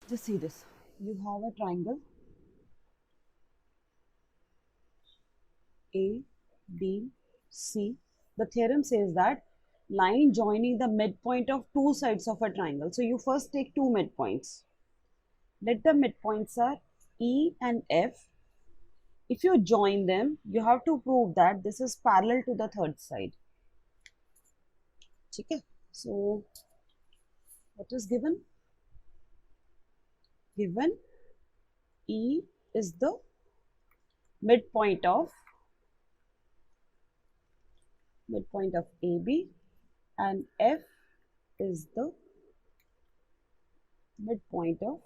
Just see this. You have a triangle A, B, C. The theorem says that line joining the midpoint of two sides of a triangle. So you first take two midpoints. Let the midpoints are E and F. If you join them, you have to prove that this is parallel to the third side. Okay. So what is given? Given E is the midpoint of AB and F is the midpoint of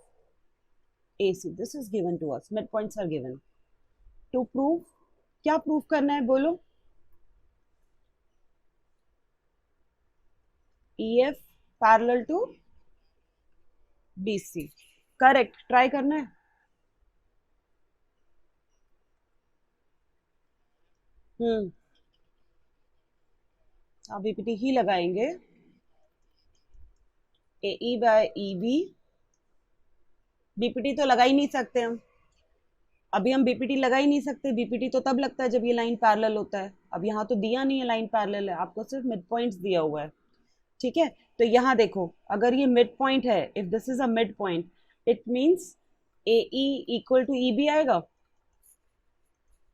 AC. This is given to us. Midpoints are given. To prove, क्या proof करना है बोलो? EF parallel to BC. Correct, try करना है. आप BPT ही लगाएंगे. AE bye EB. BPT तो लगा ही नहीं सकते हम. अभी हम बीपीटी लगा ही नहीं सकते. बीपीटी तो तब लगता है जब ये लाइन पैरेलल होता है. अब यहाँ तो दिया नहीं है लाइन पैरेलल है, आपको सिर्फ मिड पॉइंट्स दिया हुआ है. ठीक है, तो यहाँ देखो, अगर ये मिड पॉइंट है, if this is a mid point, it means AE equal to EB आएगा,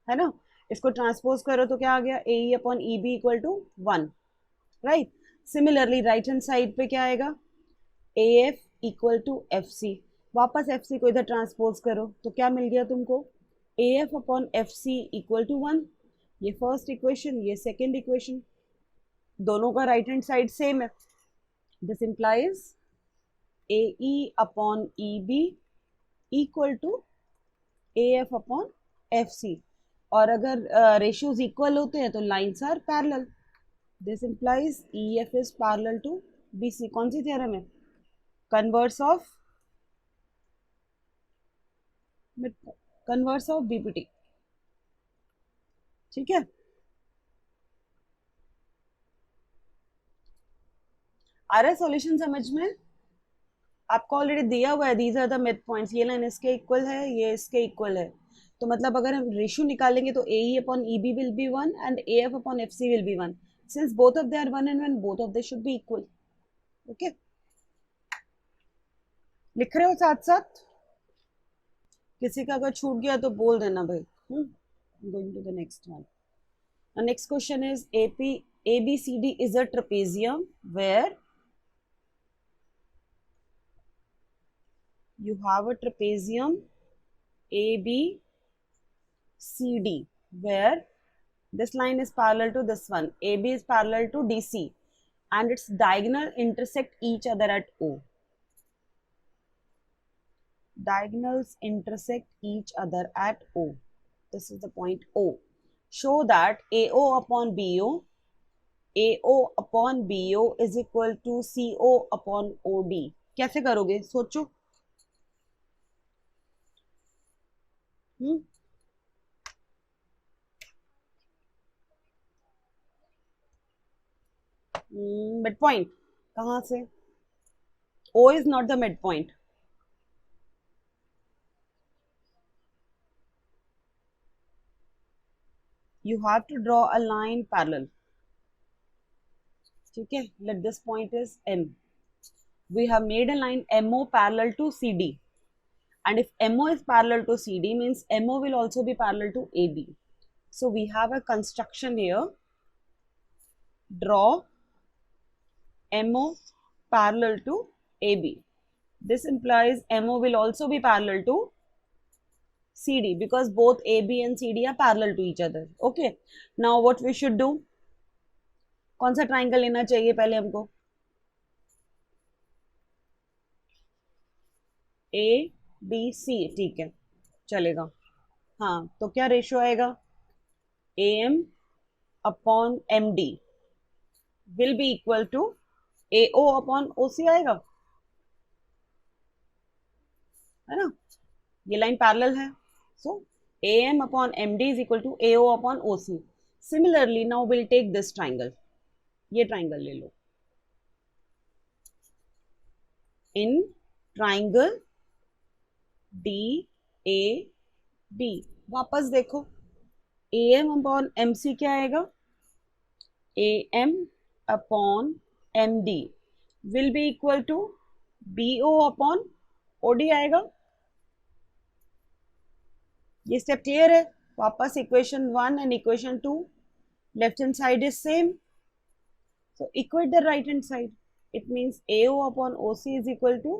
है ना. इसको ट्रांसपोज करो तो क्या आ गया? AE upon EB equal to 1. Right. Similarly right hand side पे क्या आएगा? AF equal to FC. वापस FC को इधर ट्रांसपोज करो तो क्या मिल गया तुमको? AF upon FC equal to 1. ये फर्स्ट इक्वेशन, ये सेकेंड इक्वेशन, दोनों का राइट हैंड साइड सेम है. This implies AE upon EB equal to AF upon FC. और अगर रेशियोज इक्वल होते हैं तो lines are parallel. This implies EF is parallel to BC. कौन सी थ्योरम है? Converse of BPT. ठीक है. आ रहा है सॉल्यूशन समझ में? आपको ऑलरेडी दिया हुआ है, these are the mid points. ये लाइन इसके इक्वल है, ये इसके इक्वल है. तो मतलब अगर हम रेशियो निकालेंगे तो AE upon EB will be 1 and AF upon FC will be 1. Since both of they are 1 and 1, both of they should be equal. Okay, लिख रहे हो साथ साथ? किसी का अगर छूट गया तो बोल देना भाई. Going to the next one. The next question is ABCD is a trapezium where you have a trapezium ABCD where this line is parallel to this one. AB is parallel to DC and its diagonal intersect each other at O. Diagonals intersect each other at O. This is the point O. Show that AO upon BO is equal to CO upon OD. कैसे करोगे? सोचो. Mid point कहाँ से? O is not the midpoint. You have to draw a line parallel. ठीक है. Let this point is M. We have made a line MO parallel to CD. And if MO is parallel to CD, means MO will also be parallel to AB. So we have a construction here. Draw MO parallel to AB. This implies MO will also be parallel to CD because both AB and CD are parallel to each other. Okay. Now what we should do? कौन सा triangle लेना चाहिए पहले हमको? ABC. ठीक है, चलेगा. हाँ, तो क्या रेशियो आएगा? AM upon MD will be equal to AO upon OC आएगा, है ना. ये लाइन पैरेलल है, so AM upon MD is equal to AO upon OC. Similarly now will take this triangle. ये ट्राइंगल ले लो. In triangle D A B. वापस देखो, A M upon M C क्या आएगा, A M upon M D will be equal to B O upon O D आएगा। ये step clear है। वापस equation 1 and equation 2, left hand side is same, so equate the right hand side. It means AO upon OC is equal to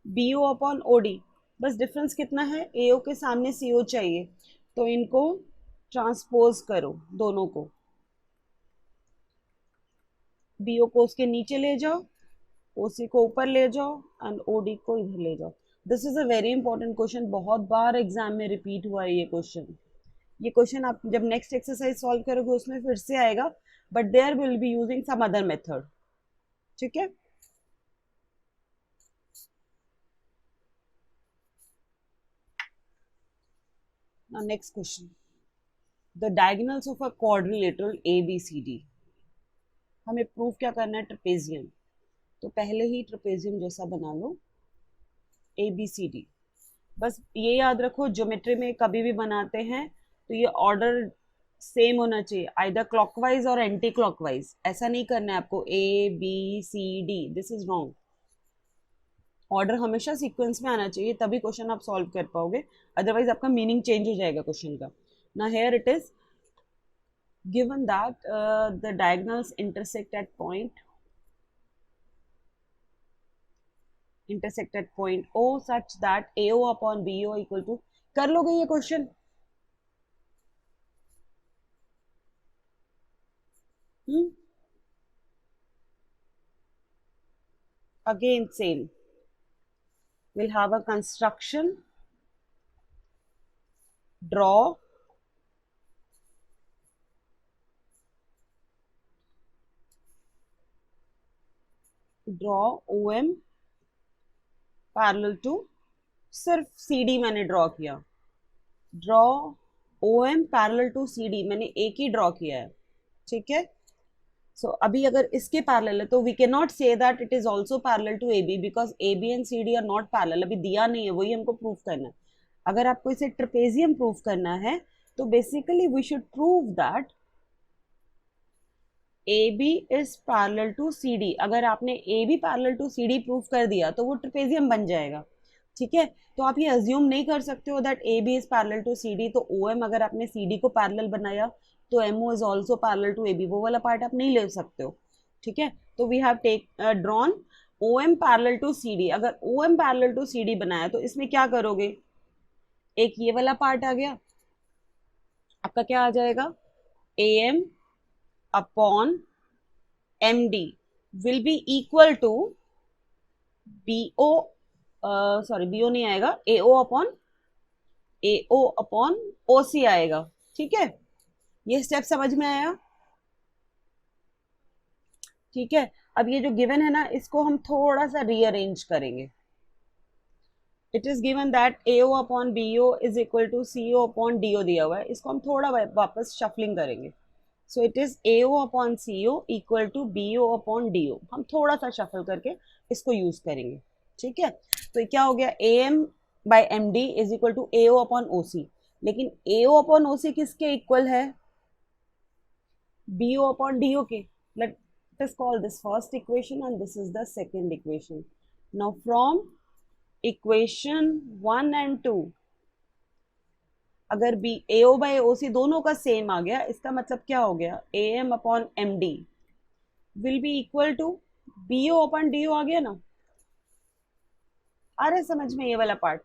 BO upon OD. बस difference कितना है, AO के सामने CO चाहिए, तो इनको ट्रांसपोज करो दोनों को, BO को उसके नीचे ले जाओ, OC को ऊपर ले जाओ एंड OD को इधर ले जाओ। This is a very important question, बहुत बार एग्जाम में रिपीट हुआ है ये क्वेश्चन। ये क्वेश्चन आप जब नेक्स्ट एक्सरसाइज सॉल्व करोगे उसमें फिर से आएगा, but there will be using some other method. ठीक है, now next question, the diagonals of a quadrilateral ABCD। हमें प्रूफ क्या करना है, ट्रेपेजियम, तो पहले ही ट्रेपेजियम जैसा बना लो ABCD। बस ये याद रखो, ज्योमेट्री में कभी भी बनाते हैं तो ये ऑर्डर सेम होना चाहिए, आइदर क्लॉकवाइज और एंटी क्लॉकवाइज। ऐसा नहीं करना है आपको ABCD, this is wrong. Order हमेशा सीक्वेंस में आना चाहिए, तभी क्वेश्चन आप सॉल्व कर पाओगे, अदरवाइज आपका मीनिंग चेंज हो जाएगा क्वेश्चन का ना। Here it is given that the diagonals intersect at point O such that AO upon BO equal to, कर लोगे ये क्वेश्चन? Again same, we'll have a construction, draw OM parallel to, सिर्फ CD मैंने ड्रॉ किया, draw OM parallel to CD, मैंने एक ही draw किया है। ठीक है, सो अभी अगर इसके पैरेलल है तो we can not say that it is also parallel to AB, because AB and CD are not parallel, अभी दिया नहीं है, वही हमको प्रूफ करना है। अगर आपको इसे ट्रेपेजियम प्रूफ करना है तो basically we should prove that AB is parallel to CD। अगर आपने AB parallel to CD proof कर दिया तो वो ट्रेपेजियम बन जाएगा। ठीक है, तो आप ये अज्यूम नहीं कर सकते हो that AB is parallel to CD, तो OM अगर आपने CD को पैरेलल बनाया तो MO is also parallel to AB, वो वाला पार्ट आप नहीं ले सकते हो। ठीक है, तो we have take drawn OM parallel to CD। अगर OM पैरेलल टू CD बनाया तो इसमें क्या करोगे, एक ये वाला पार्ट आ गया, आपका क्या आ जाएगा, AM upon MD will be equal to BO, sorry BO नहीं आएगा, AO अपॉन OC आएगा। ठीक है, ये स्टेप समझ में आया? ठीक है, अब ये जो गिवन है ना, इसको हम थोड़ा सा रीअरेंज करेंगे। It is given that AO upon BO is equal to CO upon DO दिया हुआ है, इसको हम थोड़ा वापस शफलिंग करेंगे। So it is AO upon CO equal to BO upon DO, हम थोड़ा सा शफल करके इसको यूज करेंगे। ठीक है, तो ये क्या हो गया, AM by MD is equal to AO upon OC, लेकिन AO अपॉन OC किसके इक्वल है, BO upon DO के। Let us call this first equation and this is the second equation. Now from equation 1 and 2, अगर AO by OC दोनों का same आ गया, इसका मतलब क्या हो गया, AM upon MD will be equal to BO upon DO आ गया ना। आ रहा है समझ में ये वाला part?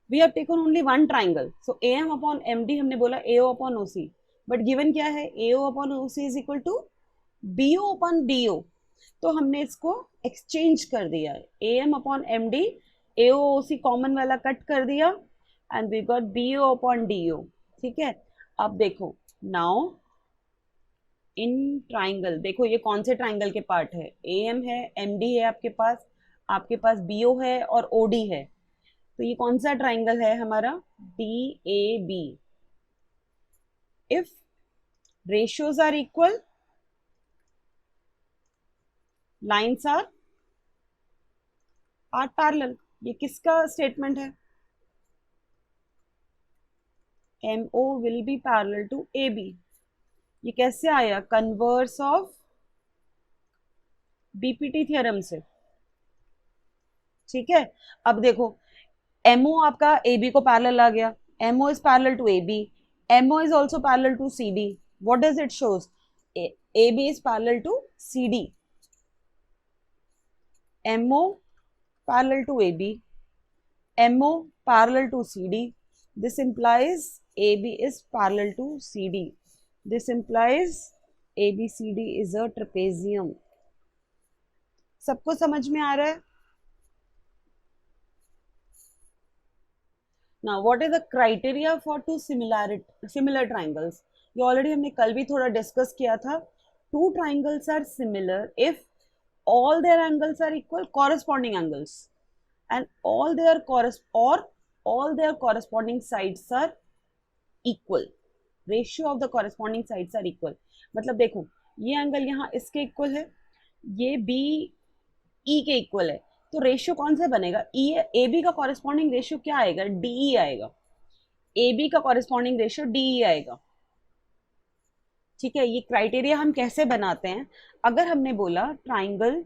We have taken only one triangle, so AM upon MD हमने बोला AO upon OC, but given क्या है, AO upon OC is equal to BO upon DO, तो हमने इसको एक्सचेंज कर दिया है, AM upon MD, AO OC common वाला कट कर दिया and we got BO upon DO। ठीक है, अब देखो नाउ इन ट्राइंगल, देखो ये कौन से ट्राइंगल के पार्ट है, AM है, MD है आपके पास BO है और OD है, तो ये कौन सा ट्राइंगल है हमारा, DAB। if ratios are equal, lines are parallel। ये किसका स्टेटमेंट है, MO will be parallel to AB। ये कैसे आया? कन्वर्स ऑफ बीपीटी थ्योरम से। ठीक है, अब देखो MO आपका AB को पैरेलल आ गया, MO is parallel to AB, MO is also parallel to CD। what does it shows? AB is parallel to CD, MO parallel to AB, MO parallel to CD, this implies AB is parallel to CD, this implies ABCD is a trapezium। सबको समझ में आ रहा है? Now, what is the criteria for two similar triangles? ये already हमने कल भी थोड़ा डिस्कस किया था। Two triangles are similar if all their angles are equal, corresponding angles, and all their corresponding sides are equal. Ratio of the corresponding sides are equal। मतलब देखो ये एंगल यहाँ इसके इक्वल है, ये बी ई के इक्वल है, तो रेशियो कौन सा बनेगा? ई ए बी का कॉरेस्पॉन्डिंग रेशियो क्या आएगा? डीई आएगा। ए बी का कॉरेस्पॉन्डिंग रेशियो डीई आएगा। ठीक है, ये क्राइटेरिया हम कैसे बनाते हैं? अगर हमने बोला triangle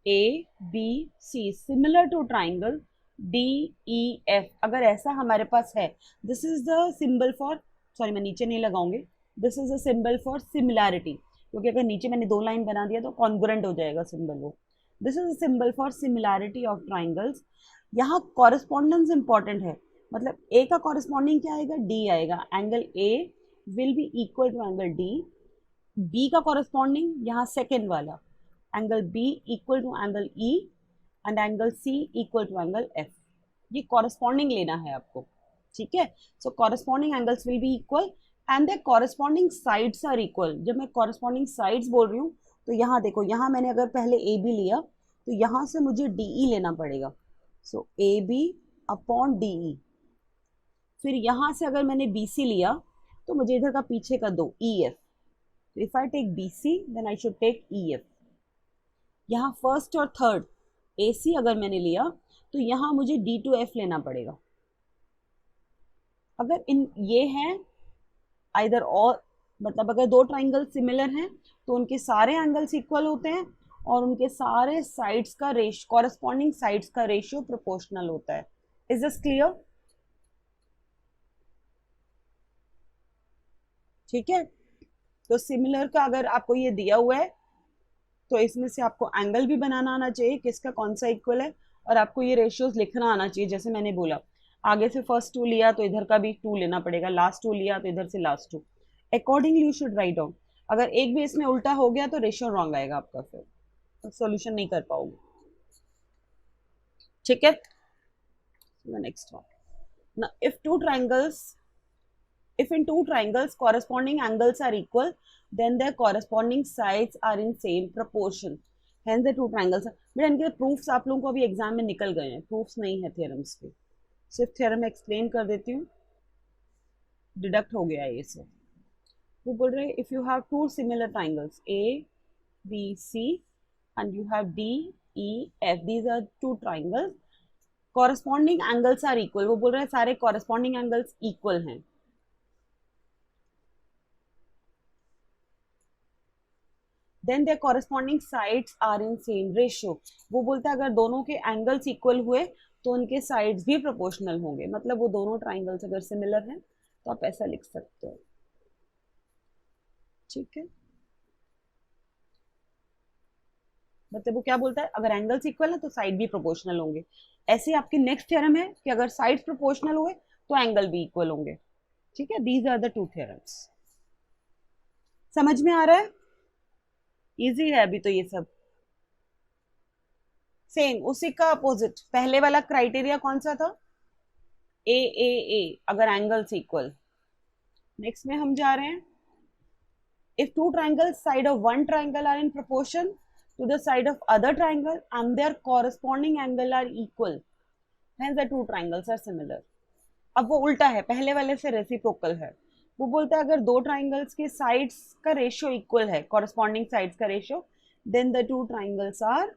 A B C similar to triangle D E F, अगर ऐसा हमारे पास है, this is the symbol for, sorry मैं नीचे नहीं लगाऊंगी, this is the symbol for similarity, क्योंकि अगर नीचे मैंने दो लाइन बना दिया तो कॉन्ग्रुएंट हो जाएगा सिंबल वो। This is a symbol for similarity of triangles. यहाँ कॉरेस्पॉन्डेंस इंपॉर्टेंट है, मतलब ए का कॉरेस्पॉन्डिंग क्या आएगा? डी आएगा। Angle A will be equal to angle D. B का कॉरेस्पॉन्डिंग यहाँ सेकेंड वाला angle B equal to angle E and angle C equal to angle F. ये कॉरेस्पॉन्डिंग लेना है आपको। ठीक है, so corresponding angles will be equal and the corresponding sides are equal. जब मैं कॉरेस्पॉन्डिंग साइड्स बोल रही हूँ तो यहाँ देखो, यहाँ मैंने अगर पहले ए बी लिया तो यहाँ से मुझे डी ई लेना पड़ेगा। So A B upon D E. फिर यहाँ से अगर मैंने बी सी लिया तो मुझे इधर का पीछे का दो E F. If I take B C then I should take E F. यहाँ फर्स्ट और थर्ड ए सी अगर मैंने लिया तो यहाँ मुझे डी टू एफ लेना पड़ेगा। अगर इन ये हैं आइदर और, मतलब अगर दो ट्राइंगल सिमिलर हैं तो उनके सारे एंगल्स इक्वल होते हैं और उनके सारे साइड्स का रेशियो, कॉरेस्पॉन्डिंग साइड्स का रेशियो प्रोपोर्शनल होता है। Is this clear? ठीक है, तो सिमिलर का अगर आपको ये दिया हुआ है तो इसमें से आपको एंगल भी बनाना आना चाहिए किसका कौन सा इक्वल है, और आपको ये रेशियोज लिखना आना चाहिए। जैसे मैंने बोला आगे से फर्स्ट टू लिया तो इधर का भी टू लेना पड़ेगा, लास्ट टू लिया तो इधर से last two, accordingly you should write down. अगर एक भी इसमें उल्टा हो गया तो रेशियो रॉन्ग आएगा आपका, फिर तो सॉल्यूशन नहीं कर पाओगे। ठीक है, next one. If in two triangles corresponding angles are equal then their corresponding sides are in same proportion, hence the two triangles are। बेटा इनके प्रूफ्स आप लोगों को अभी एग्जाम में निकल गए हैं, प्रूफ्स नहीं है थ्योरम्स के, सिर्फ थ्योरम एक्सप्लेन कर देती हूँ, डिडक्ट हो गया ये सब। वो बोल रहे if you have two similar triangles A B C and you have D E F, these are two triangles, corresponding angles are equal. वो बोल रहे हैं सारे कॉरेस्पॉन्डिंग एंगल्स इक्वल हैं। then their corresponding sides are in same ratio। वो बोलता है अगर दोनों के एंगल्स इक्वल हुए तो उनके साइड्स भी प्रोपोर्शनल होंगे, मतलब वो दोनों ट्राइंगल्स अगर सिमिलर हैं तो आप ऐसा लिख सकते हो। ठीक है, मतलब वो क्या बोलता है, अगर एंगल्स इक्वल है तो साइड भी प्रोपोर्शनल होंगे। ऐसे आपकी नेक्स्ट थ्योरम है कि अगर साइड्स प्रोपोर्शनल हुए तो एंगल भी इक्वल होंगे। ठीक है, these are the two theorems. समझ में आ रहा है? इजी है अभी तो ये सब। सेम उसी का अपोजिट, पहले वाला क्राइटेरिया कौन सा था? ए ए ए, अगर एंगल्स इक्वल। नेक्स्ट में हम जा रहे हैं, if two triangles side of one triangle are in proportion to the side of other triangle and their corresponding angle are equal, hence the two triangles are similar. अब वो उल्टा है, पहले वाले से रेसिप्रोकल है। वो बोलता है अगर दो ट्राइंगल्स के साइड्स का रेशियो इक्वल है, कॉरेस्पॉन्डिंग साइड्स का ratio, then the two triangles are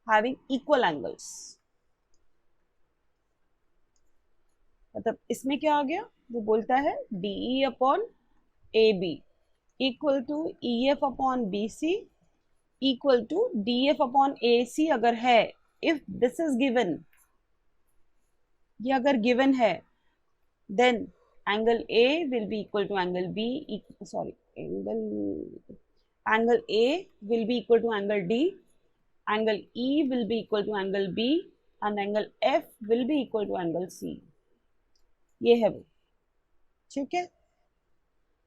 having equal angles. मतलब इसमें क्या आ गया, वो बोलता है DE upon AB equal to EF upon BC equal to DF upon AC अगर है, इफ दिस इज गिवन, ये अगर गिवन है, then angle A will be equal to angle B, sorry, angle A will be equal to angle D, angle E will be equal to angle B and angle F will be equal to angle C. ये है वो, ठीक है।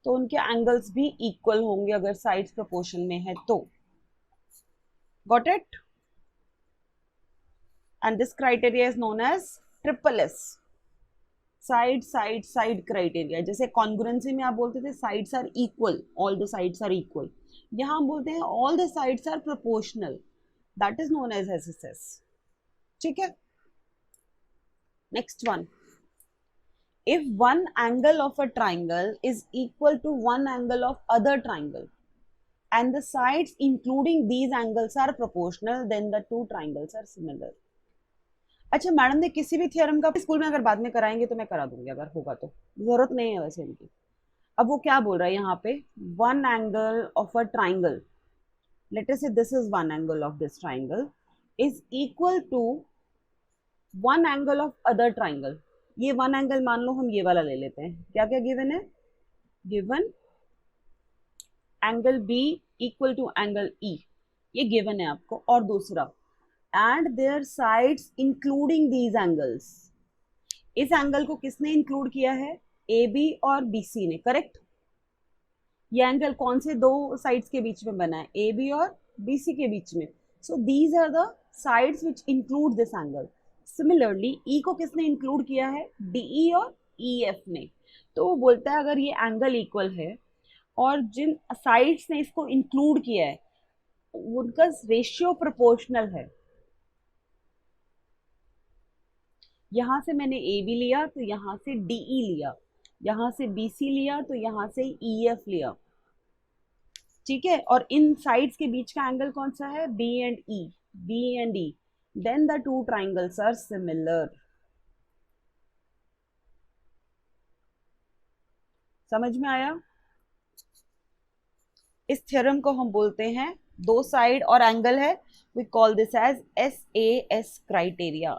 तो उनके angles भी equal होंगे अगर साइड्स प्रोपोर्शन में है तो। Got it? And this criteria is known as triple S, side side side criteria. जैसे कॉन्ग्रुएंसी में आप बोलते थे sides are equal, all the sides are equal, यहां हम बोलते हैं all the sides are proportional, that is known as SSS, ठीक है। Next one, if one angle of a triangle is equal to one angle of other triangle and the sides including these angles are proportional, then the two triangles are similar. अच्छा, madam ने किसी भी theorem का school में अगर बाद में कराएंगे तो मैं करा दूंगी, अगर होगा तो, जरूरत नहीं है वैसे इनकी। अब वो क्या बोल रहा है यहाँ पे, one angle of a triangle, let us say this is one angle of this triangle is equal to one angle of other triangle. ये वन एंगल मान लो, हम ये वाला ले लेते हैं, क्या क्या गिवन है, given angle B equal to angle E, ये गिवन है आपको। और दूसरा, and their sides including these angles, इस एंगल को किसने इंक्लूड किया है, ए बी और बी सी ने, करेक्ट। ये एंगल कौन से दो साइड्स के बीच में बना है, ए बी और बी सी के बीच में। So these are the sides which include this angle. Similarly E को किसने इंक्लूड किया है, डीई और ईएफ ने। तो वो बोलता है अगर ये एंगल इक्वल है और जिन साइड्स ने इसको इंक्लूड किया है उनका रेशियो प्रोपोर्शनल है। यहां से मैंने ए बी लिया तो यहां से डीई लिया, यहां से बीसी लिया तो यहां से ईएफ लिया, ठीक है। और इन साइड्स के बीच का एंगल कौन सा है, B and E, B and E, then the two triangles are similar. समझ में आया? इस थ्योरम को हम बोलते हैं, दो साइड और एंगल है, we call this as SAS criteria,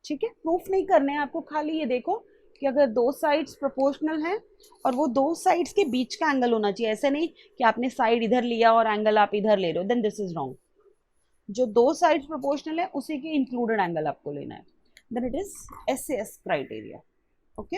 ठीक है। प्रूफ नहीं करने हैं आपको, खाली ये देखो कि अगर दो साइड्स प्रोपोर्शनल हैं और वो दो साइड्स के बीच का एंगल होना चाहिए, ऐसे नहीं कि आपने साइड इधर लिया और एंगल आप इधर ले रहे हो, देन दिस इज रॉन्ग। जो दो साइड्स प्रोपोर्शनल है उसी के इंक्लूडेड एंगल आपको लेना है, then it is SS criteria, okay.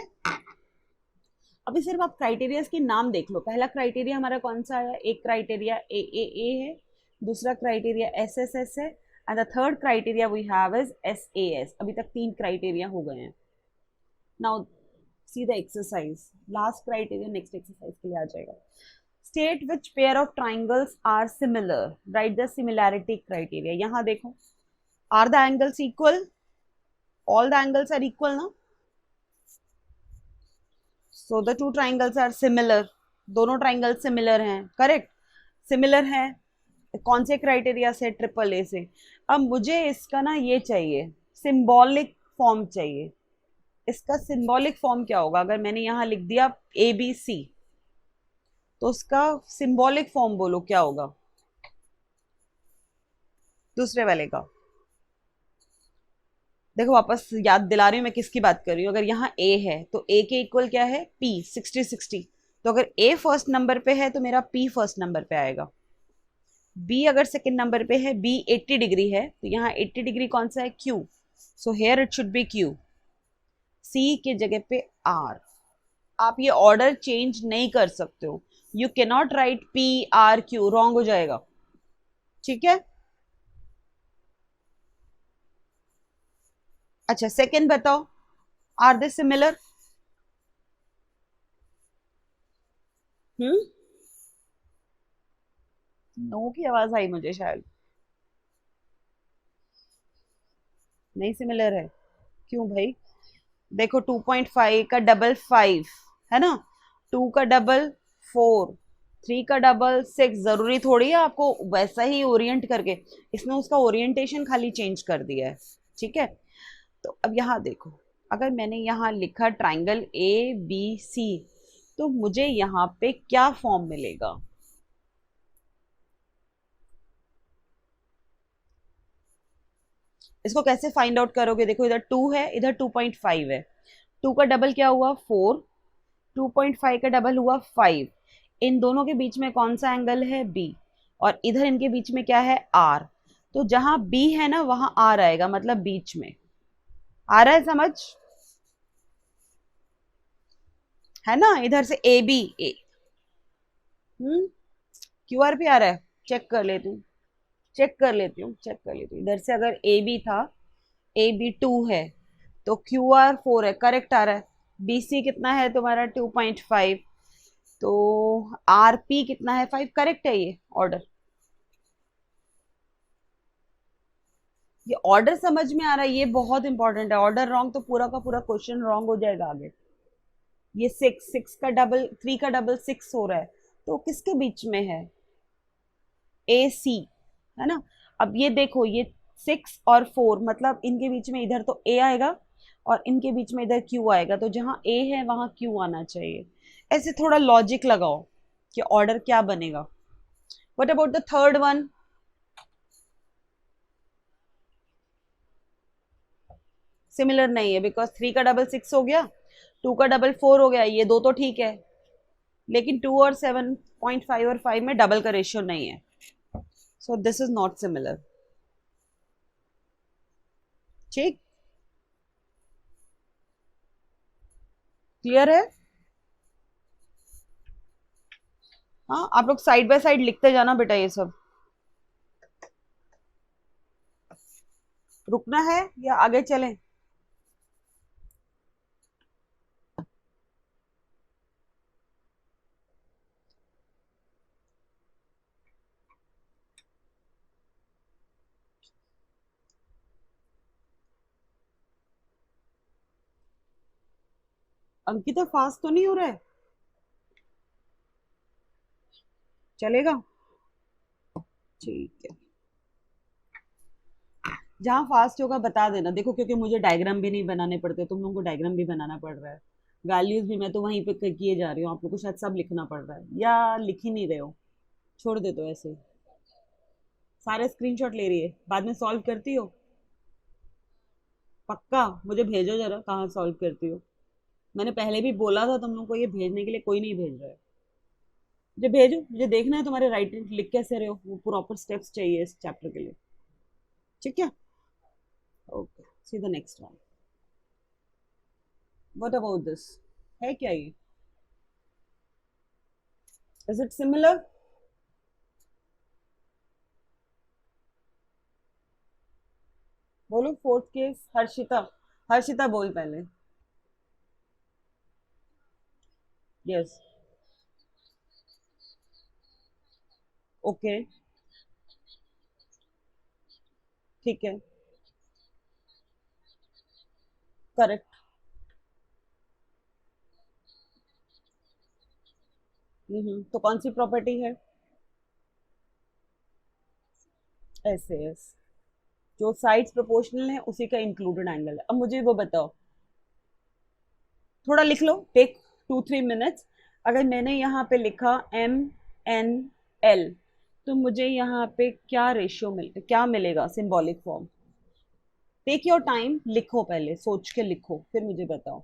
अभी सिर्फ आप क्राइटेरियाज के नाम देख लो। पहला क्राइटेरिया हमारा कौन सा है, एक क्राइटेरिया ए है, दूसरा क्राइटेरिया एसएसएस है, and the third criteria we have is SAS. अभी तक तीन क्राइटेरिया हो गए हैं। Now see the exercise, last criteria next exercise के लिए आ जाएगा। State which pair of triangles are similar, write the similarity criteria। यहाँ देखो, are the angles equal, all the angles are equal ना, so the two triangles are similar, दोनों triangles similar हैं, correct, similar हैं। कौन से क्राइटेरिया से, triple A से। अब मुझे इसका ना ये चाहिए, सिंबॉलिक फॉर्म चाहिए। इसका सिंबॉलिक फॉर्म क्या होगा, अगर मैंने यहां लिख दिया ए बी सी तो उसका सिंबॉलिक फॉर्म बोलो क्या होगा, दूसरे वाले का। देखो वापस याद दिला रही हूं मैं किसकी बात कर रही हूं। अगर यहाँ ए है तो ए के इक्वल क्या है, पी 60-60। तो अगर ए फर्स्ट नंबर पे है तो मेरा पी फर्स्ट नंबर पे आएगा। बी अगर सेकंड नंबर पे है, बी 80 डिग्री है तो यहाँ 80 डिग्री कौन सा है, Q, so here it should be Q. C के जगह पे आर। आप ये ऑर्डर चेंज नहीं कर सकते हो, you can not right P R Q, wrong हो जाएगा, ठीक है। अच्छा सेकंड बताओ, आर दे सिमिलर, नो की आवाज आई मुझे, शायद नहीं सिमिलर है, क्यों भाई। देखो 2.5 का डबल 5 है ना, 2 का डबल 4, 3 का डबल 6। जरूरी थोड़ी है आपको वैसा ही ओरिएंट करके, इसने उसका ओरिएंटेशन खाली चेंज कर दिया है, ठीक है, तो अब यहाँ देखो, अगर मैंने यहाँ लिखा ट्राइंगल ए बी सी, तो मुझे यहाँ पे क्या फॉर्म मिलेगा? इसको कैसे फाइंड आउट करोगे? देखो इधर 2 है, इधर 2.5 है। 2 का डबल क्या हुआ? 4। 2.5 का डबल हुआ 5। इन दोनों के बीच में कौन सा एंगल है? बी। और इधर इनके बीच में क्या है? आर। तो जहां बी है ना वहां आर आएगा, मतलब बीच में। आ रहा है समझ? है ना, इधर से A B A. Q R पे आ रहा है? चेक कर लेती हूँ, चेक कर लेती हूँ, चेक कर लेती हूँ। इधर से अगर ए बी था, ए बी 2 है, तो क्यू आर 4 है, करेक्ट आ रहा है। बी सी कितना है तुम्हारा? 2.5। तो आर पी कितना है? 5। करेक्ट है ये ऑर्डर। ये ऑर्डर समझ में आ रहा है? ये बहुत इंपॉर्टेंट है। ऑर्डर रॉन्ग तो पूरा का पूरा क्वेश्चन रॉन्ग हो जाएगा आगे। ये 6, 6 का डबल 3 का डबल 6 हो रहा है, तो किसके बीच में है? ए सी, है ना। अब ये देखो, ये 6 और 4, मतलब इनके बीच में इधर तो ए आएगा और इनके बीच में इधर क्यू आएगा, तो जहां ए है वहां क्यू आना चाहिए। ऐसे थोड़ा लॉजिक लगाओ कि ऑर्डर क्या बनेगा। What about the third one? Similar नहीं है, बिकॉज 3 का डबल 6 हो गया, 2 का डबल 4 हो गया, ये दो तो ठीक है, लेकिन 2 और 7.5 और 5 में डबल का रेशियो नहीं है, so this is not similar. ठीक, क्लियर है? हाँ, आप लोग साइड बाय साइड लिखते जाना बेटा ये सब। रुकना है या आगे चलें? अंकिता फास्ट तो नहीं हो रहा है? चलेगा? ठीक है, जहाँ फास्ट होगा बता देना। देखो क्योंकि मुझे डायग्राम भी नहीं बनाने पड़ते, तुम लोगों को डायग्राम भी बनाना पड़ रहा है। वैल्यूज भी मैं तो वहीं पे किए जा रही हूँ, आप लोग को शायद सब लिखना पड़ रहा है, या लिख ही नहीं रहे हो? छोड़ दे तो ऐसे। सारे स्क्रीनशॉट ले रही है, बाद में सॉल्व करती हो? पक्का मुझे भेजो जरा, कहाँ सॉल्व करती हो। मैंने पहले भी बोला था तुम लोगों को ये भेजने के लिए, कोई नहीं भेज रहा है। मुझे भेजो, मुझे देखना है तुम्हारे राइटिंग लिख कैसे रहे हो, वो प्रॉपर स्टेप्स चाहिए इस चैप्टर के लिए। ठीक है, okay, see the next one. What about this? है क्या ये? Is it similar? बोलो फोर्थ केस। हर्षिता, हर्षिता बोल पहले। यस, ओके, ठीक है, करेक्ट। तो कौन सी प्रॉपर्टी है? ऐसे यस, जो साइड्स प्रोपोर्शनल है उसी का इंक्लूडेड एंगल है। अब मुझे वो बताओ, थोड़ा लिख लो, टेक 2-3 मिनट्स। अगर मैंने यहाँ पे लिखा MNL, तो मुझे यहाँ पे क्या रेशियो क्या मिलेगा? Symbolic form. Take your time, लिखो, पहले सोच के लिखो फिर मुझे बताओ।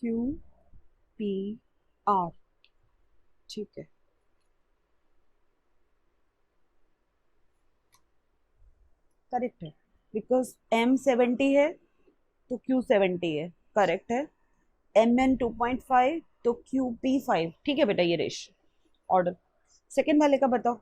क्यू पी आर, ठीक है। करेक्ट है, बिकॉज एम 70 है तो क्यू 70 है, करेक्ट है। एम एन 2.5 तो क्यू पी 5, ठीक है बेटा, ये रेश ऑर्डर। सेकेंड वाले का बताओ।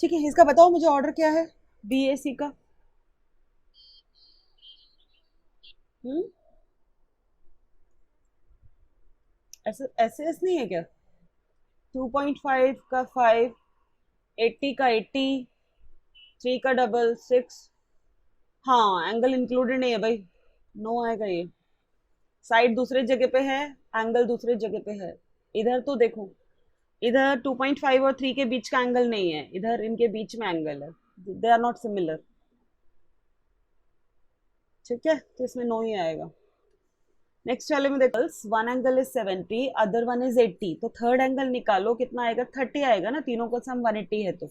ठीक है, इसका बताओ मुझे ऑर्डर क्या है बी ए सी का। हम्म, ऐसे ऐसे ऐसे नहीं है क्या? 2.5 का 5, 80 का 80, 3 का डबल 6। हाँ, एंगल इंक्लूडेड नहीं है भाई, नो आएगा ये। साइड दूसरे जगह पे है, एंगल दूसरे जगह पे है। इधर तो देखो, इधर 2.5 और 3 के बीच का एंगल नहीं है, इधर इनके बीच में एंगल है। दे आर नॉट सिमिलर, ठीक है, तो इसमें नो ही आएगा। नेक्स्ट वाले में देखो, one angle is 70, other one is 80, तो थर्ड एंगल निकालो, कितना आएगा? 30 आएगा ना, तीनों का सम 180 है तो,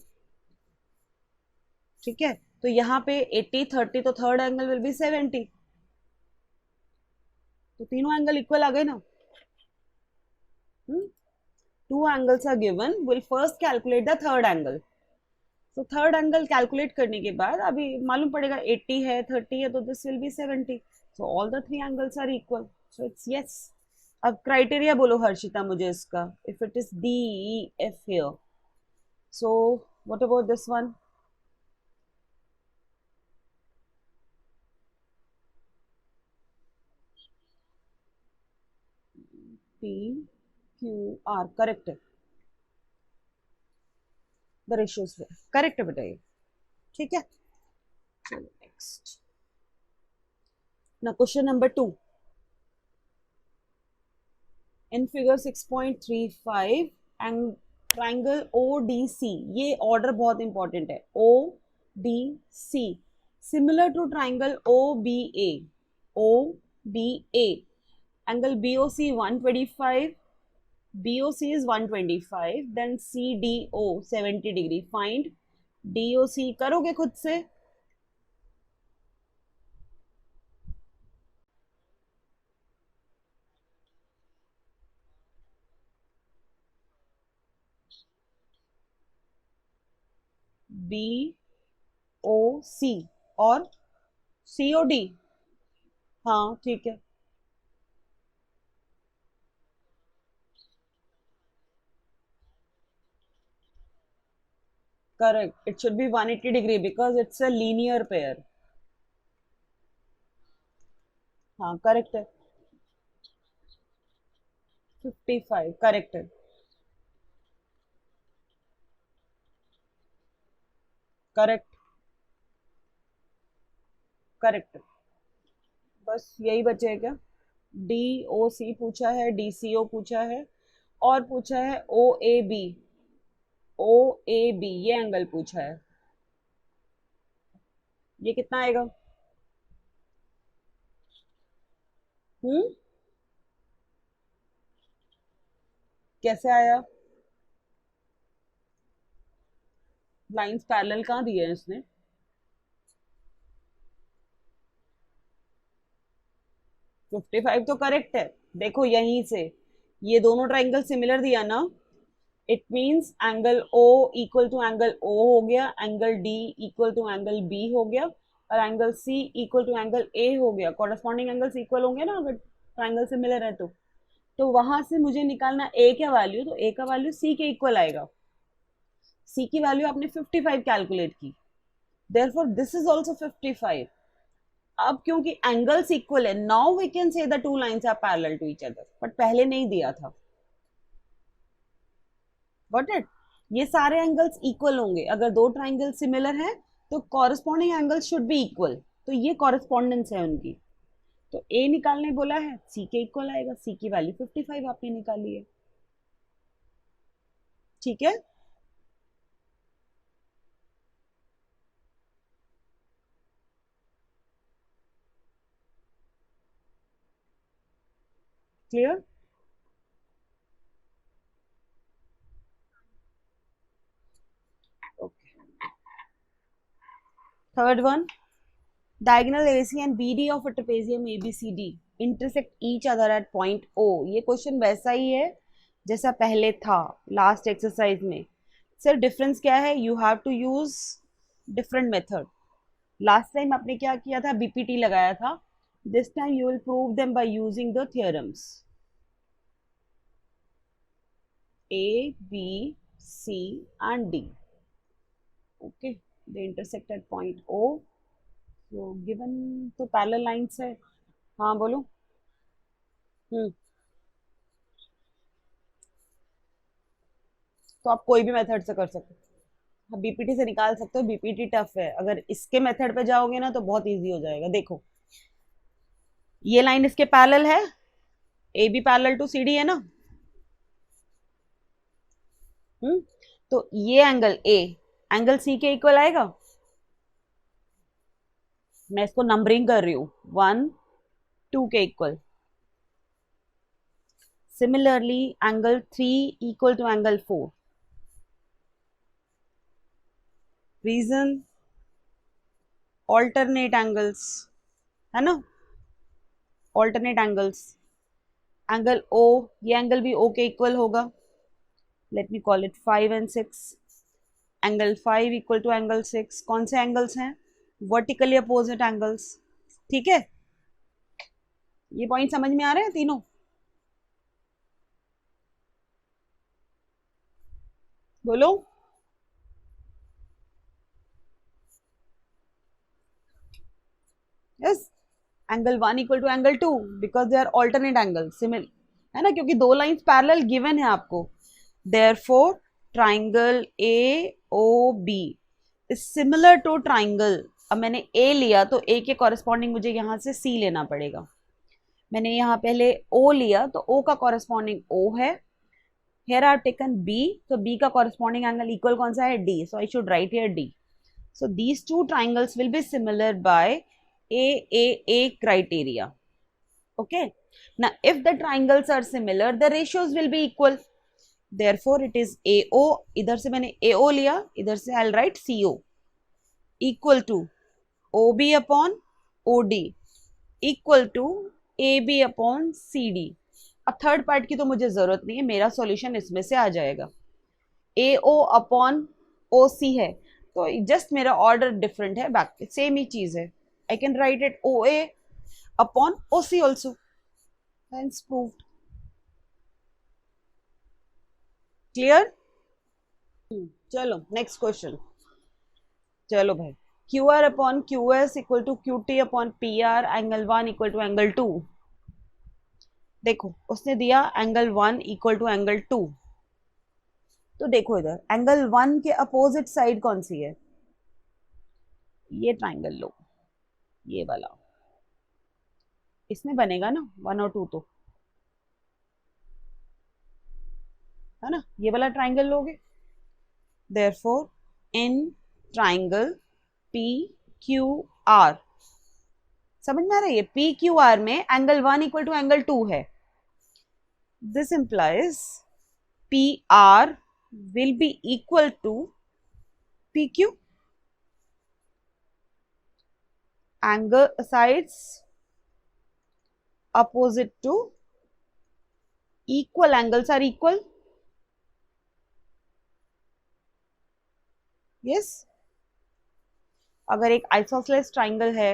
ठीक है। तो यहाँ पे 80 30, तो थर्ड एंगल विल बी 70, तो तीनों एंगल इक्वल आ गए ना। Two angles are given, will first calculate the third angle. तो थर्ड एंगल कैलकुलेट करने के बाद अभी मालूम पड़ेगा 80 है 30 है तो this will be 70, so all the three angles are equal, so it's yes. अब क्राइटेरिया बोलो हर्षिता मुझे इसका, if it is D E F here, so what about this one? P Q R, correct है, द रेशियोज करेक्ट है बेटा ये, ठीक है। चलो नेक्स्ट, ना question number 2। In figure 6.35 and triangle O D C, ये ऑर्डर बहुत इंपॉर्टेंट है, O D C similar to triangle O B A, O B A, angle B O C 125, B O C is 125, then C D O 70 degree, find D O C, करोगे खुद से? B O सी और सी O D, हाँ ठीक है, correct, it should B 180 degree because it's a linear pair. हाँ correct है, 55 correct है, करेक्ट, करेक्ट। बस यही बचेगा, डी ओ सी पूछा है, डी सी ओ पूछा है, और पूछा है O A B, O A B ये एंगल पूछा है। ये कितना आएगा? हम्म, कैसे आया? लाइंस पैरेलल कहाँ दिए हैं इसने? 55 तो करेक्ट है, देखो यहीं से ये दोनों ट्राइंगल सिमिलर दिया ना, it means angle O equal to angle O हो गया, angle D equal to angle B हो गया, और angle C equal to angle A हो गया। कॉरेस्पॉन्डिंग एंगल्स इक्वल होंगे ना अगर ट्राइंगल सिमिलर है तो वहां से मुझे निकालना ए का वैल्यू, तो ए का वैल्यू सी के इक्वल आएगा। सी की वैल्यू आपने 55 कैलकुलेट की, देयरफॉर दिस इज आल्सो 55। अब क्योंकि एंगल्स इक्वल है, now we can say the two lines are parallel to each other, but पहले नहीं दिया था। Got it? ये सारे एंगल्स इक्वल होंगे, अगर दो ट्राइंगल सिमिलर हैं तो corresponding angle should be equal, तो ये कॉरेस्पॉन्डेंस है उनकी। तो ए निकालने बोला है, सी के इक्वल आएगा, सी की वैल्यू 55 आपने निकाली है, ठीक है। Clear? Okay, third one, diagonal AC and BD of a trapezium ABCD intersect each other at point O. ये क्वेश्चन वैसा ही है जैसा पहले था लास्ट एक्सरसाइज में, सिर्फ डिफरेंस क्या है, you have to use different method. Last time आपने क्या किया था, बीपीटी लगाया था. This time you will prove them by using the theorems A, B, C and D. Okay, they intersect at point O. तो given तो parallel lines है. हाँ बोलो. हम्म, तो आप कोई भी मेथड से कर सकते हो. हाँ, बीपीटी से निकाल सकते हो. बीपीटी टफ है, अगर इसके मेथड पे जाओगे ना तो बहुत इजी हो जाएगा. देखो ये लाइन इसके पैरेलल है, A B parallel to C D है ना. हम्म, तो ये एंगल ए एंगल सी के इक्वल आएगा. मैं इसको नंबरिंग कर रही हूं, 1 2 के equal. Similarly angle 3 equal to angle 4. Reason, alternate angles है ना, ऑल्टरनेट एंगल्स. एंगल ओ, ये एंगल भी ओ के इक्वल होगा. Let me call it 5 and 6. Angle 5 equal to angle 6. कौन से एंगल्स हैं, वर्टिकली अपोजिट एंगल्स. ठीक है, ये पॉइंट समझ में आ रहे हैं तीनों. बोलो. Yes, angle 1 equal to angle 2 because they are alternate angle, similar है ना, क्योंकि दो लाइंस पैरेलल गिवन है आपको. Therefore triangle A O B is similar to triangle. अब मैंने ए लिया तो ए के कॉरेस्पॉन्डिंग मुझे यहां से सी लेना पड़ेगा. मैंने यहाँ पहले ओ लिया तो ओ का कॉरेस्पॉन्डिंग ओ है. here I have taken B, so B का corresponding angle equal कौन सा है, D, so I should write here D. So these two triangles will be similar by AAA criteria. Okay, now if the triangles are similar the ratios will be equal. Therefore it is AO, इधर से मैंने AO लिया, इधर से I'll write CO equal to OB upon OD equal to AB upon CD. अब third part की तो मुझे जरूरत नहीं है, मेरा सॉल्यूशन इसमें से आ जाएगा. ए ओ अपॉन ओ सी है तो जस्ट मेरा ऑर्डर डिफरेंट है, बाकी सेम ही चीज है. I can write it O A upon O C also. Hence proved. Clear? चलो नेक्स्ट क्वेश्चन. चलो भाई, Q R upon Q S equal to Q T upon P R angle 1 equal to angle 2. देखो उसने दिया angle 1 equal to angle 2. तो देखो इधर angle 1 के अपोजिट साइड कौन सी है, ये ट्राइंगल लो, ये वाला. इसमें बनेगा ना 1 और 2 तो, है ना, ये वाला ट्राइंगल लोगे. Therefore in triangle P Q are, समझ में आ रहा है, ये पी क्यू आर में एंगल 1 इक्वल टू एंगल 2 है. This implies P R will be equal to PQ. Angle sides opposite to equal angles are equal. Yes. अगर एक isosceles triangle है,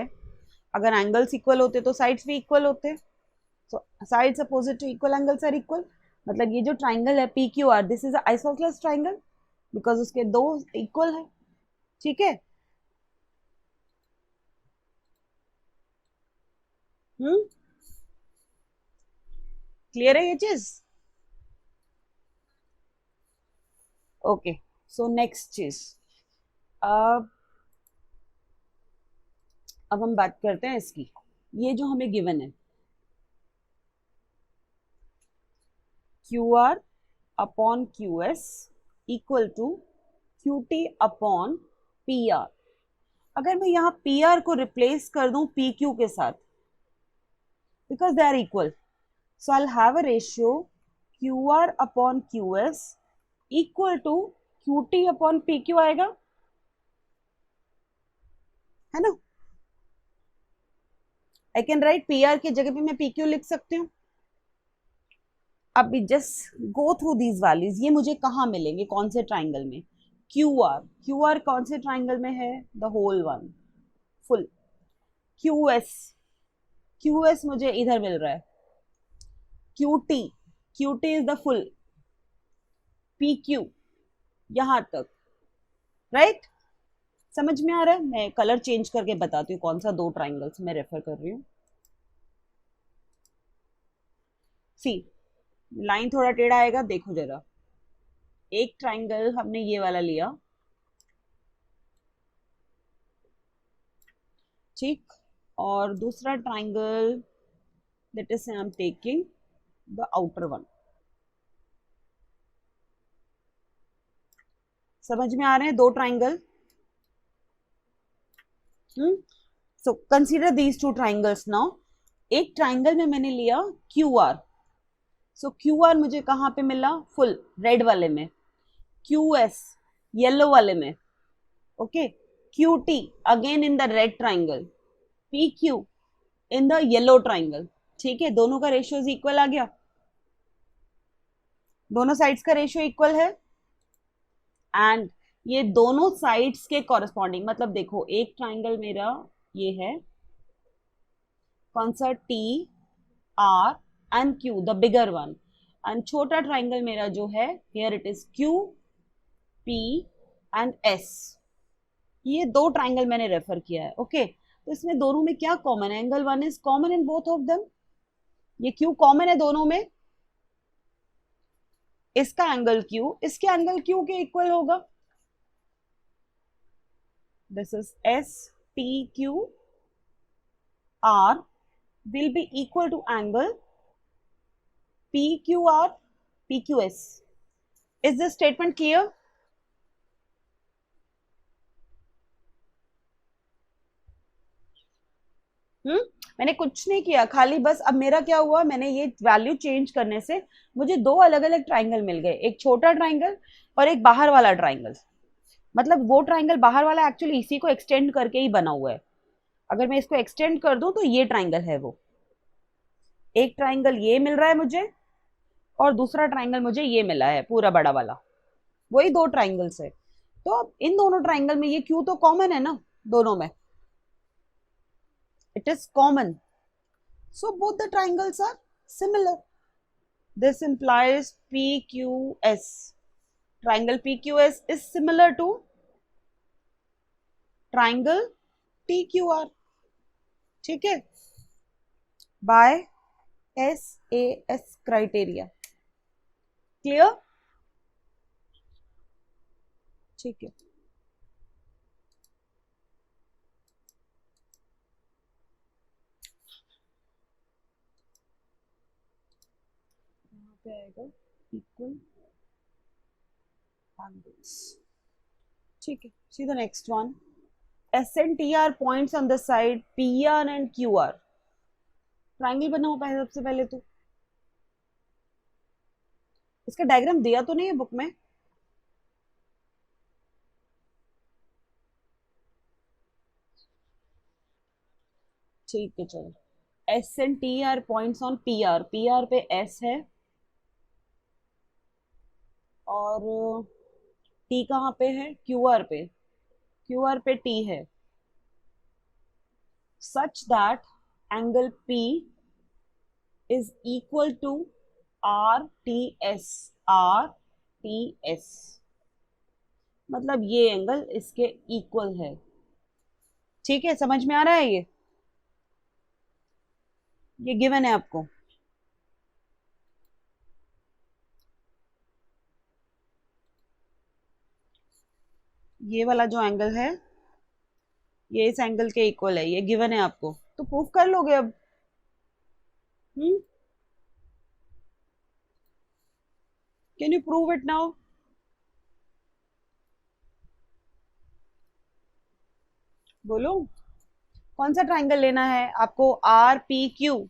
अगर एंगल्स इक्वल होते तो साइड्स भी इक्वल होते. So sides opposite to equal angles are equal. मतलब ये जो ट्राइंगल है P Q R, this is isosceles triangle because उसके दो इक्वल है. ठीक है. क्लियर है ये चीज? ओके, सो नेक्स्ट चीज, अब हम बात करते हैं इसकी. ये जो हमें गिवन है Q R upon Q S equal to Q T upon P R. अगर मैं यहाँ पी आर को रिप्लेस कर दूं पी क्यू के साथ, because they are equal, So I'll have a ratio QR upon QS equal to QT upon PQ आएगा, है ना? आई कैन राइट PR की जगह पे मैं PQ लिख सकती हूँ. अब just go through these values. ये मुझे कहाँ मिलेंगे, कौन से ट्राइंगल में? QR कौन से ट्राइंगल में है? The whole one, full. QS मुझे इधर मिल रहा है. QT is the full. PQ यहां तक, राइट? समझ में आ रहा है? मैं कलर चेंज करके बताती हूँ कौन सा दो ट्राइंगल्स मैं रेफर कर रही हूँ. सी, लाइन थोड़ा टेढ़ा आएगा, देखो जरा. एक ट्राइंगल हमने ये वाला लिया, ठीक, और दूसरा ट्राइंगल लेट अस से I am taking the outer one. समझ में आ रहे हैं दो triangle? So consider these two triangles now. एक ट्राइंगल में मैंने लिया QR. सो QR मुझे कहाँ पे मिला? फुल रेड वाले में. QS येलो वाले में. Okay. QT again in the red triangle. PQ in the yellow triangle. ठीक है, दोनों का रेशियो इक्वल आ गया. दोनों साइड्स का रेशियो इक्वल है. एंड ये दोनों साइड्स के कॉरेस्पॉन्डिंग, मतलब देखो एक ट्राइंगल मेरा ये है, कौन सा? TR and Q, the bigger one. And छोटा ट्राइंगल मेरा जो है, here it is QP and S. ये दो ट्राइंगल मैंने रेफर किया है. ओके, तो इसमें दोनों में क्या कॉमन है? Angle one is common in both of them. ये Q कॉमन है दोनों में. इसका एंगल Q इसके एंगल Q के इक्वल होगा. This is STQR will be equal to angle PQR PQS. Is this statement clear? मैंने कुछ नहीं किया, खाली बस अब मेरा क्या हुआ, मैंने ये वैल्यू चेंज करने से मुझे दो अलग अलग ट्राइंगल मिल गए. एक छोटा ट्राइंगल और एक बाहर वाला ट्राइंगल. मतलब वो ट्राइंगल बाहर वाला एक्चुअली इसी को एक्सटेंड करके ही बना हुआ है. अगर मैं इसको एक्सटेंड कर दूं तो ये ट्राइंगल है वो. एक ट्राइंगल ये मिल रहा है मुझे और दूसरा ट्राइंगल मुझे ये मिला है पूरा बड़ा वाला. वही दो ट्राइंगल्स है. तो अब इन दोनों ट्राइंगल में ये क्यू तो कॉमन है ना दोनों में. It is common. So both the triangles are similar. This implies PQS. Triangle PQS is similar to triangle TQR. ठीक है? By SAS criteria. Clear? ठीक है. आएगा equal angles. ठीक है. See the next one. S and T are points on the side PR and QR. Triangle बनाओ पहले, सबसे पहले तो इसका डायग्राम दिया तो नहीं है बुक में? ठीक है, चलो. S and T are points on PR. PR पे S है और T कहाँ पे है? QR पे. QR पे T है. Such that angle P is equal to RTS. RTS मतलब ये एंगल इसके इक्वल है. ठीक है, समझ में आ रहा है? ये गिवन है आपको. ये वाला जो एंगल है ये इस एंगल के इक्वल है, ये गिवन है आपको, तो प्रूफ कर लोगे अब. Can you prove it now? बोलो कौन सा ट्राइंगल लेना है आपको? RPQ.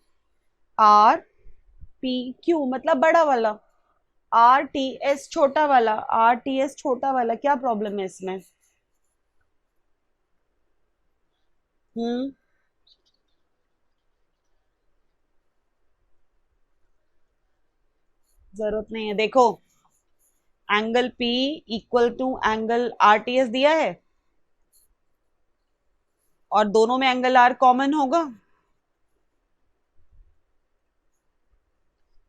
पी क्यू मतलब बड़ा वाला, आर टी एस छोटा वाला, आर टी एस छोटा वाला, क्या प्रॉब्लम है इसमें? हम्म, जरूरत नहीं है। देखो, angle P equal to angle R T S दिया है, और दोनों में एंगल आर कॉमन होगा।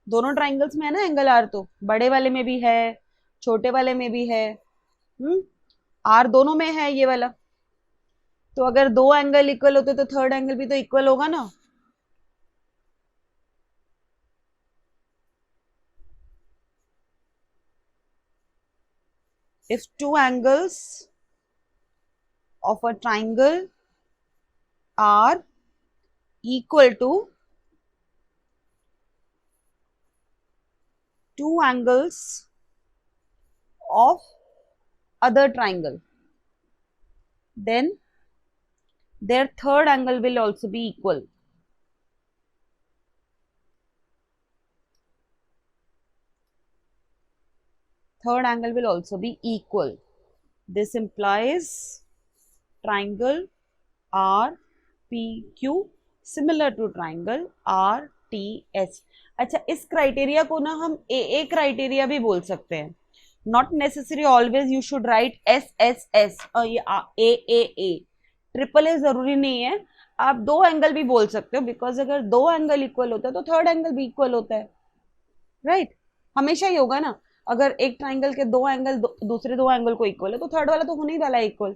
दोनों ट्राइंगल्स में है ना एंगल आर, तो बड़े वाले में भी है, छोटे वाले में भी है। आर दोनों में है ये वाला। तो अगर दो एंगल इक्वल होते तो थर्ड एंगल भी तो इक्वल होगा ना। if two angles of a triangle are equal to two angles of other triangle, then their third angle will also be equal. Third angle will also be equal. This implies triangle RPQ similar to triangle RTS. अच्छा, इस criteria को ना हम ए criteria भी बोल सकते हैं। Not necessary always you should right S S S, ये ए ट्रिपल ए जरूरी नहीं है। आप दो एंगल भी बोल सकते हो, बिकॉज अगर दो एंगल इक्वल होता है तो थर्ड एंगल भी इक्वल होता है, राइट हमेशा ही होगा ना। अगर एक ट्राइंगल के दो एंगल दूसरे दो एंगल को इक्वल है तो थर्ड वाला तो होने ही वाला है इक्वल,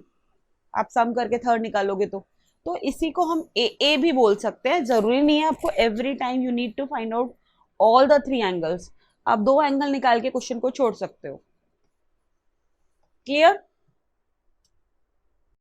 आप सम करके थर्ड निकालोगे तो इसी को हम ए भी बोल सकते हैं। जरूरी नहीं है आपको every time you need to find out all the three angles, आप दो एंगल निकाल के क्वेश्चन को छोड़ सकते हो। क्लियर?